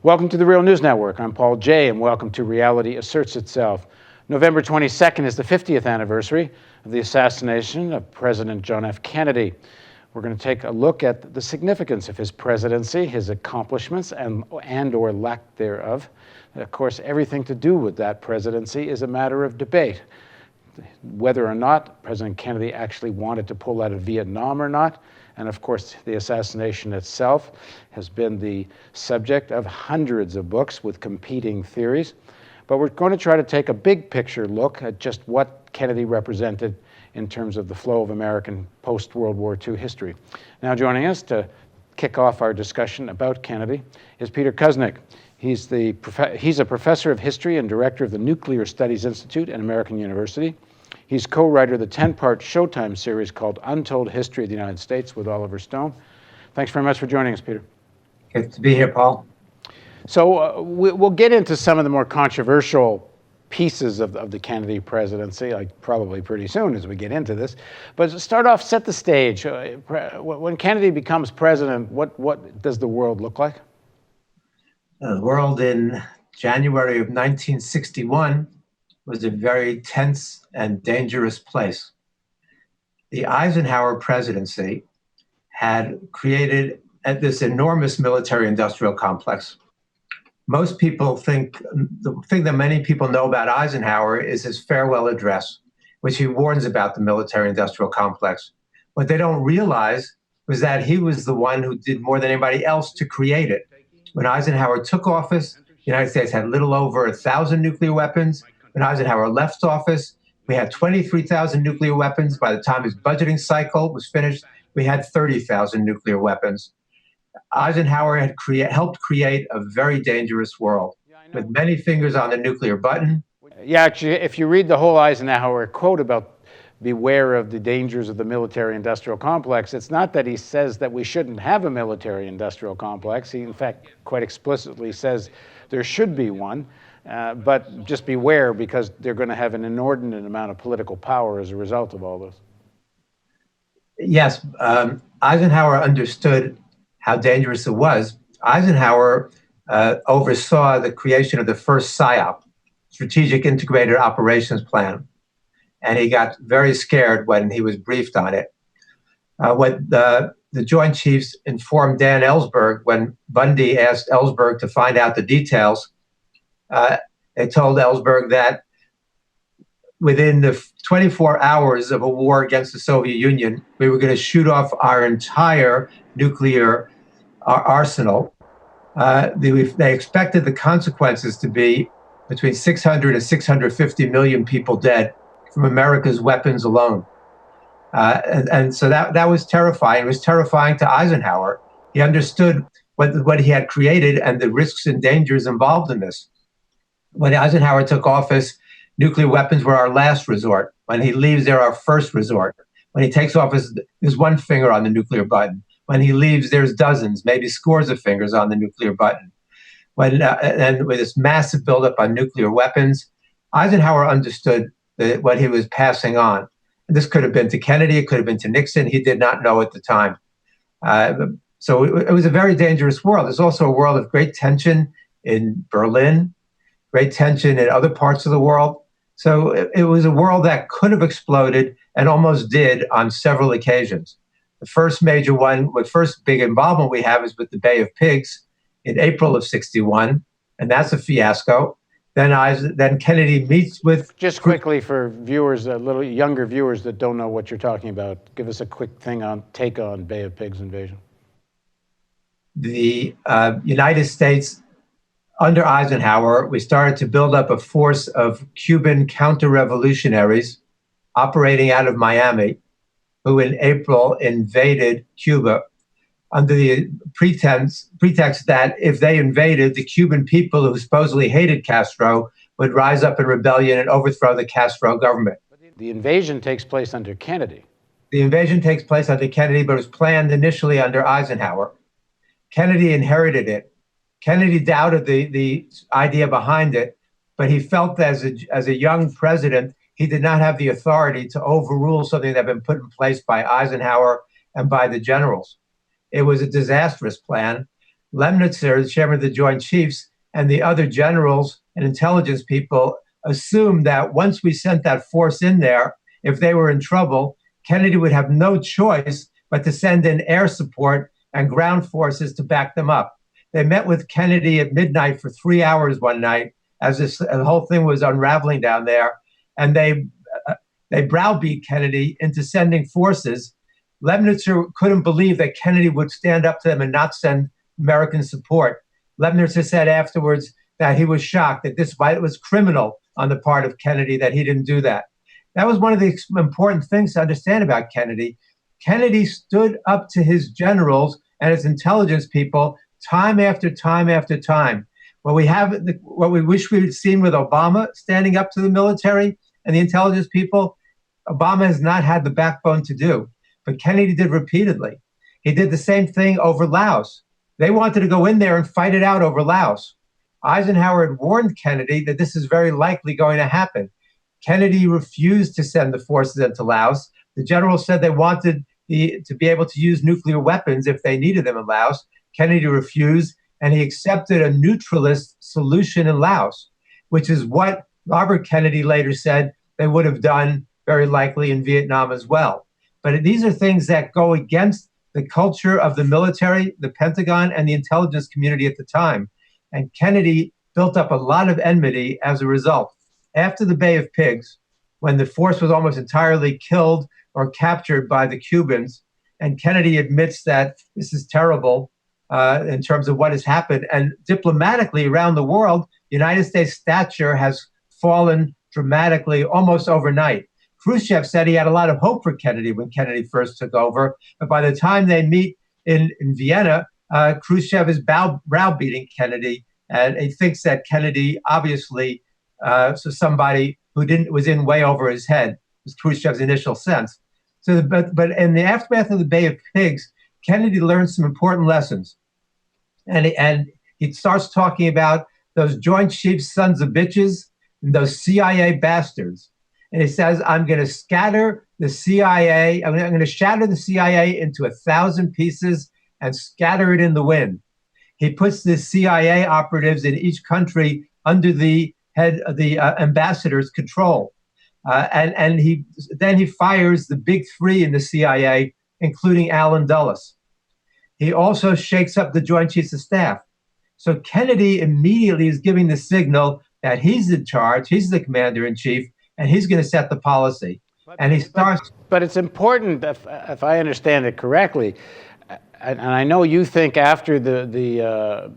Welcome to the Real News Network. I'm Paul Jay, and welcome to Reality Asserts Itself. November 22nd is the 50th anniversary of the assassination of President John F. Kennedy. We're going to take a look at the significance of his presidency, his accomplishments, and or lack thereof. Of course, everything to do with that presidency is a matter of debate. Whether or not President Kennedy actually wanted to pull out of Vietnam or not. And of course, the assassination itself has been the subject of hundreds of books with competing theories. But we're going to try to take a big picture look at just what Kennedy represented in terms of the flow of American post-World War II history. Now joining us to kick off our discussion about Kennedy is Peter Kuznick. He's a professor of history and director of the Nuclear Studies Institute at American University. He's co-writer of the 10-part Showtime series called Untold History of the United States with Oliver Stone. Thanks very much for joining us, Peter. Good to be here, Paul. So we'll get into some of the more controversial pieces of the Kennedy presidency, like probably pretty soon as we get into this. But to start off, set the stage. When Kennedy becomes president, what does the world look like? The world in January of 1961 was a very tense and dangerous place. The Eisenhower presidency had created this enormous military-industrial complex. Most people think, the thing that many people know about Eisenhower is his farewell address, which he warns about the military-industrial complex. What they don't realize was that he was the one who did more than anybody else to create it. When Eisenhower took office, the United States had little over 1,000 nuclear weapons. When Eisenhower left office, we had 23,000 nuclear weapons. By the time his budgeting cycle was finished, we had 30,000 nuclear weapons. Eisenhower had helped create a very dangerous world with many fingers on the nuclear button. Yeah, actually, if you read the whole Eisenhower quote about beware of the dangers of the military-industrial complex, it's not that he says that we shouldn't have a military-industrial complex. He, in fact, quite explicitly says there should be one. But just beware, because they're going to have an inordinate amount of political power as a result of all this. Yes, Eisenhower understood how dangerous it was. Eisenhower oversaw the creation of the first SIOP, Strategic Integrated Operations Plan, and he got very scared when he was briefed on it. What the Joint Chiefs informed Dan Ellsberg when Bundy asked Ellsberg to find out the details. They told Ellsberg that within the 24 hours of a war against the Soviet Union, we were going to shoot off our entire nuclear arsenal. They expected the consequences to be between 600 and 650 million people dead from America's weapons alone. And so that was terrifying. It was terrifying to Eisenhower. He understood what he had created and the risks and dangers involved in this. When Eisenhower took office, nuclear weapons were our last resort. When he leaves, they're our first resort. When he takes office, there's one finger on the nuclear button. When he leaves, there's dozens, maybe scores of fingers on the nuclear button. And with this massive buildup on nuclear weapons, Eisenhower understood what he was passing on. And this could have been to Kennedy, it could have been to Nixon. He did not know at the time. So it was a very dangerous world. There's also a world of great tension in Berlin, great tension in other parts of the world. So it was a world that could have exploded and almost did on several occasions. The first major one, the first big involvement we have is with the Bay of Pigs in April of '61, and that's a fiasco. Then Kennedy meets with... Just quickly for viewers, a little younger viewers that don't know what you're talking about, give us a quick take on Bay of Pigs invasion. The United States, under Eisenhower, we started to build up a force of Cuban counter-revolutionaries operating out of Miami, who in April invaded Cuba under the pretext that if they invaded, the Cuban people who supposedly hated Castro would rise up in rebellion and overthrow the Castro government. The invasion takes place under Kennedy. The invasion takes place under Kennedy, but it was planned initially under Eisenhower. Kennedy inherited it. Kennedy doubted the idea behind it, but he felt as a young president, he did not have the authority to overrule something that had been put in place by Eisenhower and by the generals. It was a disastrous plan. Lemnitzer, the chairman of the Joint Chiefs, and the other generals and intelligence people assumed that once we sent that force in there, if they were in trouble, Kennedy would have no choice but to send in air support and ground forces to back them up. They met with Kennedy at midnight for 3 hours one night as the whole thing was unraveling down there, and they browbeat Kennedy into sending forces. Lemnitzer couldn't believe that Kennedy would stand up to them and not send American support. Lemnitzer said afterwards that he was shocked that this was criminal on the part of Kennedy that he didn't do that. That was one of the important things to understand about Kennedy. Kennedy stood up to his generals and his intelligence people time after time after time. What we wish we had seen with Obama standing up to the military and the intelligence people, Obama has not had the backbone to do, but Kennedy did repeatedly. He did the same thing over Laos. They wanted to go in there and fight it out over Laos. Eisenhower had warned Kennedy that this is very likely going to happen. Kennedy refused to send the forces into Laos. The generals said they wanted to be able to use nuclear weapons if they needed them in Laos. Kennedy refused, and he accepted a neutralist solution in Laos, which is what Robert Kennedy later said they would have done very likely in Vietnam as well. But these are things that go against the culture of the military, the Pentagon, and the intelligence community at the time. And Kennedy built up a lot of enmity as a result. After the Bay of Pigs, when the force was almost entirely killed or captured by the Cubans, and Kennedy admits that this is terrible in terms of what has happened. And diplomatically around the world, the United States stature has fallen dramatically almost overnight. Khrushchev said he had a lot of hope for Kennedy when Kennedy first took over. But by the time they meet in Vienna, Khrushchev is browbeating Kennedy. And he thinks that Kennedy obviously somebody who was in way over his head, was Khrushchev's initial sense. But in the aftermath of the Bay of Pigs, Kennedy learned some important lessons. And he starts talking about those Joint Chiefs sons of bitches and those CIA bastards. And he says, I'm going to scatter the CIA. I'm going to shatter the CIA into 1,000 pieces and scatter it in the wind. He puts the CIA operatives in each country under the head of the ambassador's control. And he fires the big three in the CIA, including Allen Dulles. He also shakes up the Joint Chiefs of Staff. So Kennedy immediately is giving the signal that he's in charge, he's the commander-in-chief, and he's going to set the policy. And he starts... But it's important, if I understand it correctly, and I know you think after the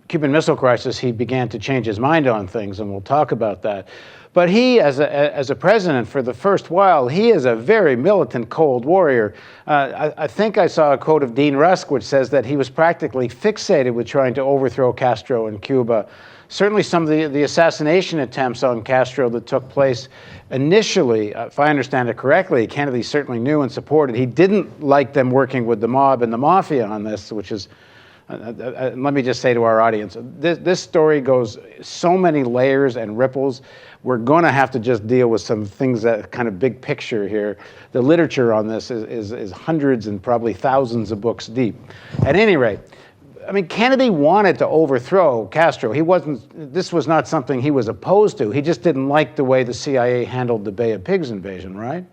Cuban Missile Crisis, he began to change his mind on things, and we'll talk about that. But he, as a president for the first while, he is a very militant Cold Warrior. I think I saw a quote of Dean Rusk, which says that he was practically fixated with trying to overthrow Castro in Cuba. Certainly some of the assassination attempts on Castro that took place initially, if I understand it correctly, Kennedy certainly knew and supported. He didn't like them working with the mob and the mafia on this, which is... let me just say to our audience, this story goes so many layers and ripples. We're going to have to just deal with some things that kind of big picture here. The literature on this is hundreds and probably thousands of books deep. At any rate, I mean, Kennedy wanted to overthrow Castro. This was not something he was opposed to. He just didn't like the way the CIA handled the Bay of Pigs invasion, right?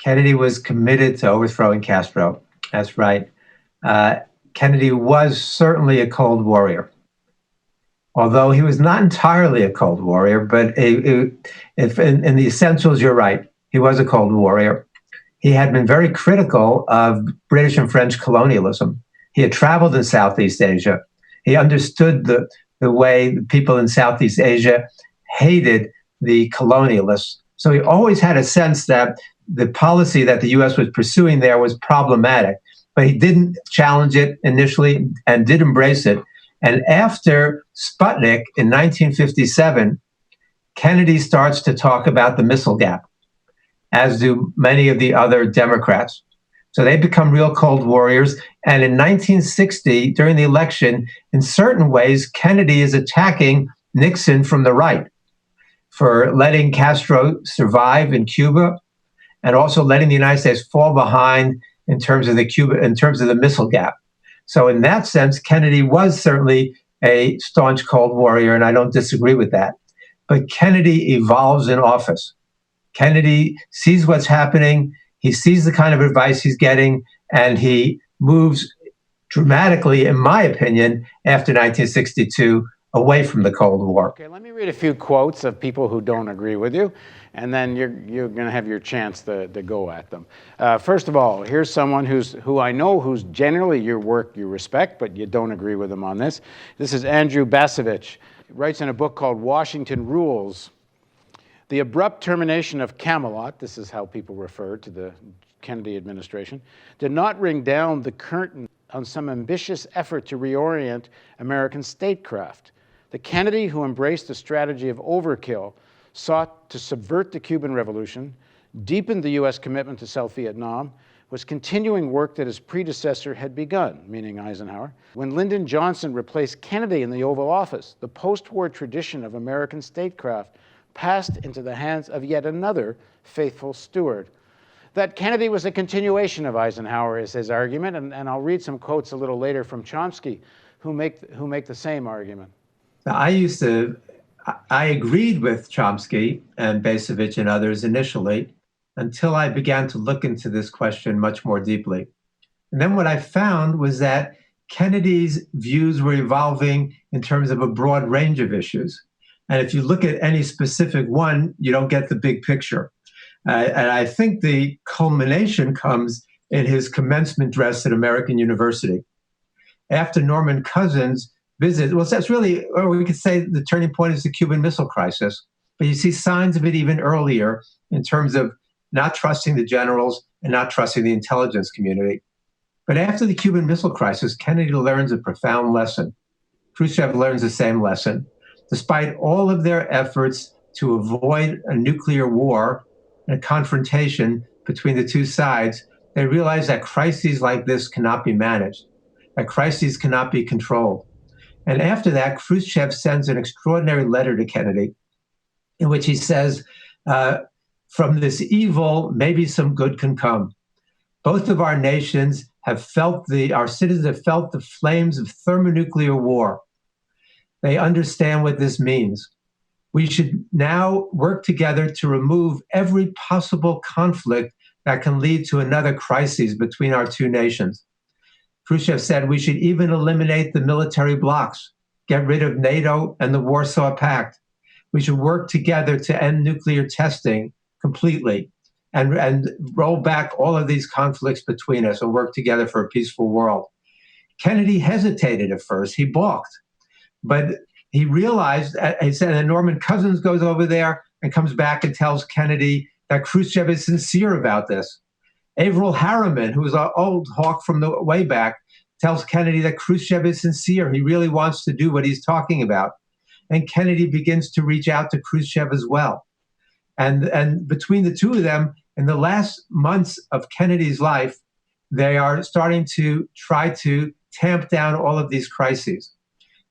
Kennedy was committed to overthrowing Castro. That's right. Kennedy was certainly a Cold Warrior, although he was not entirely a Cold Warrior, but in the essentials, you're right. He was a Cold Warrior. He had been very critical of British and French colonialism. He had traveled in Southeast Asia. He understood the way the people in Southeast Asia hated the colonialists. So he always had a sense that the policy that the U.S. was pursuing there was problematic. But he didn't challenge it initially and did embrace it. And after Sputnik in 1957, Kennedy starts to talk about the missile gap, as do many of the other Democrats. So they become real Cold Warriors. And in 1960, during the election, in certain ways, Kennedy is attacking Nixon from the right for letting Castro survive in Cuba and also letting the United States fall behind in terms of the missile gap. So in that sense, Kennedy was certainly a staunch Cold Warrior, and I don't disagree with that. But Kennedy evolves in office. Kennedy sees what's happening, he sees the kind of advice he's getting, and he moves dramatically, in my opinion, after 1962, away from the Cold War. Okay, let me read a few quotes of people who don't agree with you, and then you're going to have your chance to go at them. First of all, here's someone who I know who's generally your work you respect, but you don't agree with them on this. This is Andrew Basevich. He writes in a book called Washington Rules. The abrupt termination of Camelot, this is how people refer to the Kennedy administration, did not ring down the curtain on some ambitious effort to reorient American statecraft. The Kennedy who embraced the strategy of overkill sought to subvert the Cuban Revolution, deepened the U.S. commitment to South Vietnam, was continuing work that his predecessor had begun, meaning Eisenhower. When Lyndon Johnson replaced Kennedy in the Oval Office, the post-war tradition of American statecraft passed into the hands of yet another faithful steward. That Kennedy was a continuation of Eisenhower is his argument, and I'll read some quotes a little later from Chomsky who make the same argument. I agreed with Chomsky and Basevich and others initially until I began to look into this question much more deeply. And then what I found was that Kennedy's views were evolving in terms of a broad range of issues. And if you look at any specific one, you don't get the big picture. And I think the culmination comes in his commencement address at American University. After Norman Cousins' visit, well, that's really, or we could say the turning point is the Cuban Missile Crisis. But you see signs of it even earlier in terms of not trusting the generals and not trusting the intelligence community. But after the Cuban Missile Crisis, Kennedy learns a profound lesson. Khrushchev learns the same lesson. Despite all of their efforts to avoid a nuclear war and a confrontation between the two sides, they realize that crises like this cannot be managed, that crises cannot be controlled. And after that, Khrushchev sends an extraordinary letter to Kennedy in which he says, from this evil, maybe some good can come. Both of our nations have felt our citizens have felt the flames of thermonuclear war. They understand what this means. We should now work together to remove every possible conflict that can lead to another crisis between our two nations. Khrushchev said we should even eliminate the military blocs, get rid of NATO and the Warsaw Pact. We should work together to end nuclear testing completely and roll back all of these conflicts between us and work together for a peaceful world. Kennedy hesitated at first. He balked. But he realized, he said, and Norman Cousins goes over there and comes back and tells Kennedy that Khrushchev is sincere about this. Averell Harriman, who was an old hawk from the way back, tells Kennedy that Khrushchev is sincere. He really wants to do what he's talking about. And Kennedy begins to reach out to Khrushchev as well. And between the two of them, in the last months of Kennedy's life, they are starting to try to tamp down all of these crises.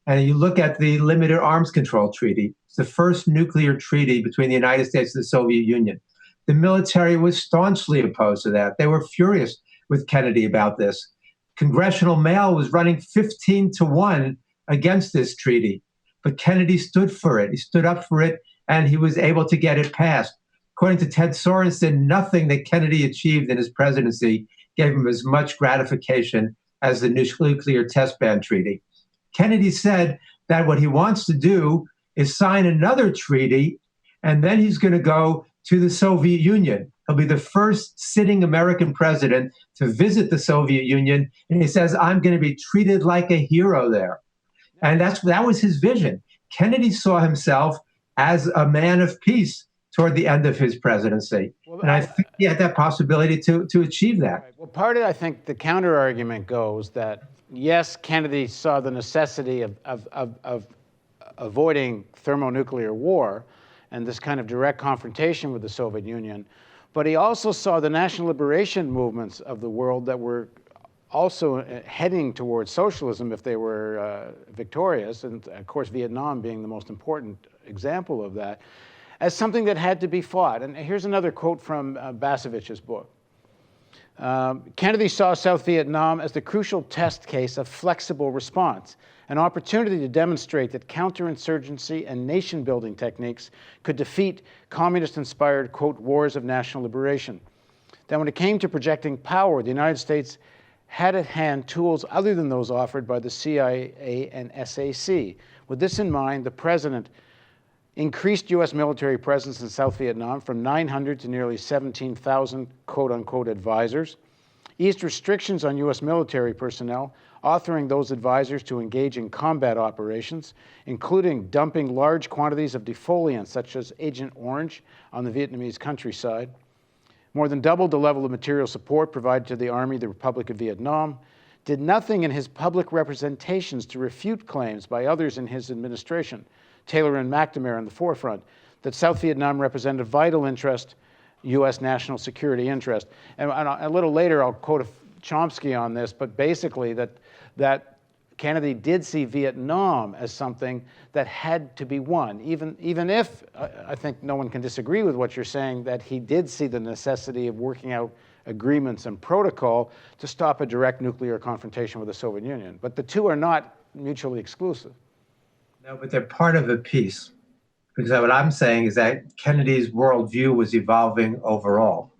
And you look at the Limited Arms Control Treaty. It's the first nuclear treaty between the United States and the Soviet Union. The military was staunchly opposed to that. They were furious with Kennedy about this. Congressional Mail was running 15-1 against this treaty. But Kennedy stood for it. He stood up for it, and he was able to get it passed. According to Ted Sorensen, nothing that Kennedy achieved in his presidency gave him as much gratification as the nuclear test ban treaty. Kennedy said that what he wants to do is sign another treaty, and then he's going to go to the Soviet Union. He'll be the first sitting American president to visit the Soviet Union, and he says, I'm going to be treated like a hero there. And that was his vision. Kennedy saw himself as a man of peace toward the end of his presidency. And I think he had that possibility to achieve that. Right. Well, part of it, I think the counter argument goes that, yes, Kennedy saw the necessity of avoiding thermonuclear war and this kind of direct confrontation with the Soviet Union, but he also saw the national liberation movements of the world that were also heading towards socialism if they were victorious, and of course Vietnam being the most important example of that, as something that had to be fought. And here's another quote from Basevich's book. Kennedy saw South Vietnam as the crucial test case of flexible response, an opportunity to demonstrate that counterinsurgency and nation-building techniques could defeat communist-inspired, quote, wars of national liberation. Then when it came to projecting power, the United States had at hand tools other than those offered by the CIA and SAC. With this in mind, the president increased U.S. military presence in South Vietnam from 900 to nearly 17,000 quote-unquote advisors, eased restrictions on U.S. military personnel, authoring those advisors to engage in combat operations, including dumping large quantities of defoliants such as Agent Orange on the Vietnamese countryside, more than doubled the level of material support provided to the Army of the Republic of Vietnam, did nothing in his public representations to refute claims by others in his administration, Taylor and McNamara in the forefront, that South Vietnam represented a vital interest, U.S. national security interest. And a little later, I'll quote Chomsky on this, but basically that Kennedy did see Vietnam as something that had to be won, even if I think no one can disagree with what you're saying, that he did see the necessity of working out agreements and protocol to stop a direct nuclear confrontation with the Soviet Union. But the two are not mutually exclusive. No, but they're part of a piece. Because what I'm saying is that Kennedy's worldview was evolving overall.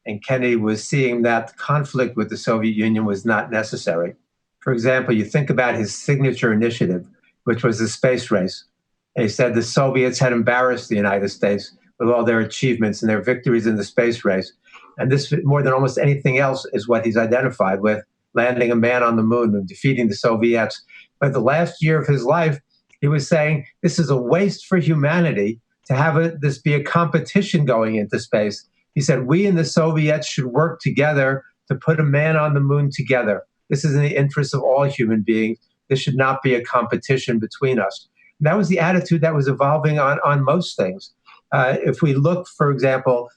And Kennedy was seeing that conflict with the Soviet Union was not necessary. For example, you think about his signature initiative, which was the space race. And he said the Soviets had embarrassed the United States with all their achievements and their victories in the space race. And this, more than almost anything else, is what he's identified with, landing a man on the moon and defeating the Soviets. But the last year of his life, he was saying this is a waste for humanity to have this be a competition going into space. He said, we and the Soviets should work together to put a man on the moon together. This is in the interest of all human beings. This should not be a competition between us. And that was the attitude that was evolving on most things. If we look, for example,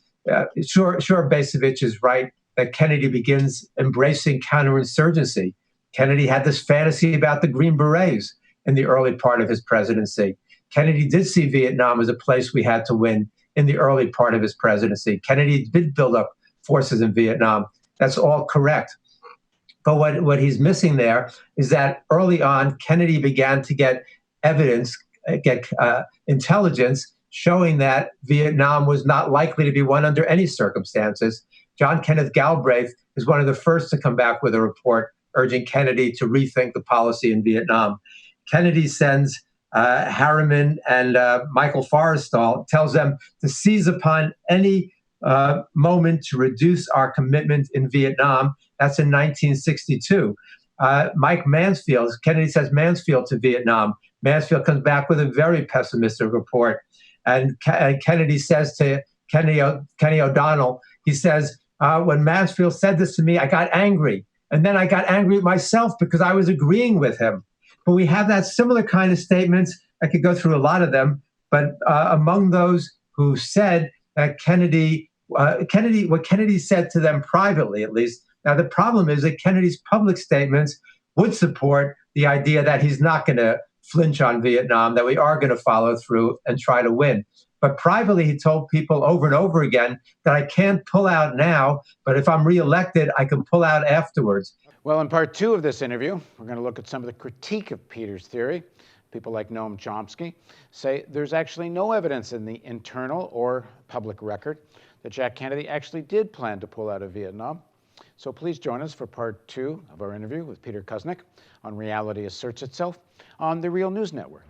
sure, Basevich is right that Kennedy begins embracing counterinsurgency. Kennedy had this fantasy about the Green Berets in the early part of his presidency. Kennedy did see Vietnam as a place we had to win in the early part of his presidency. Kennedy did build up forces in Vietnam. That's all correct. But what he's missing there is that early on, Kennedy began to get evidence, intelligence showing that Vietnam was not likely to be won under any circumstances. John Kenneth Galbraith is one of the first to come back with a report urging Kennedy to rethink the policy in Vietnam. Kennedy sends Harriman and Michael Forrestal, tells them to seize upon any moment to reduce our commitment in Vietnam. That's in 1962. Mike Mansfield, Kennedy says Mansfield to Vietnam. Mansfield comes back with a very pessimistic report. And Kennedy says to Kenny O'Donnell, he says, when Mansfield said this to me, I got angry. And then I got angry at myself because I was agreeing with him. But we have that similar kind of statements. I could go through a lot of them. But among those who said that what Kennedy said to them privately, at least. Now, the problem is that Kennedy's public statements would support the idea that he's not going to flinch on Vietnam, that we are going to follow through and try to win. But privately, he told people over and over again that I can't pull out now, but if I'm reelected, I can pull out afterwards. Well, in part two of this interview, we're going to look at some of the critique of Peter's theory. People like Noam Chomsky say there's actually no evidence in the internal or public record that Jack Kennedy actually did plan to pull out of Vietnam. So please join us for part two of our interview with Peter Kuznick on Reality Asserts Itself on the Real News Network.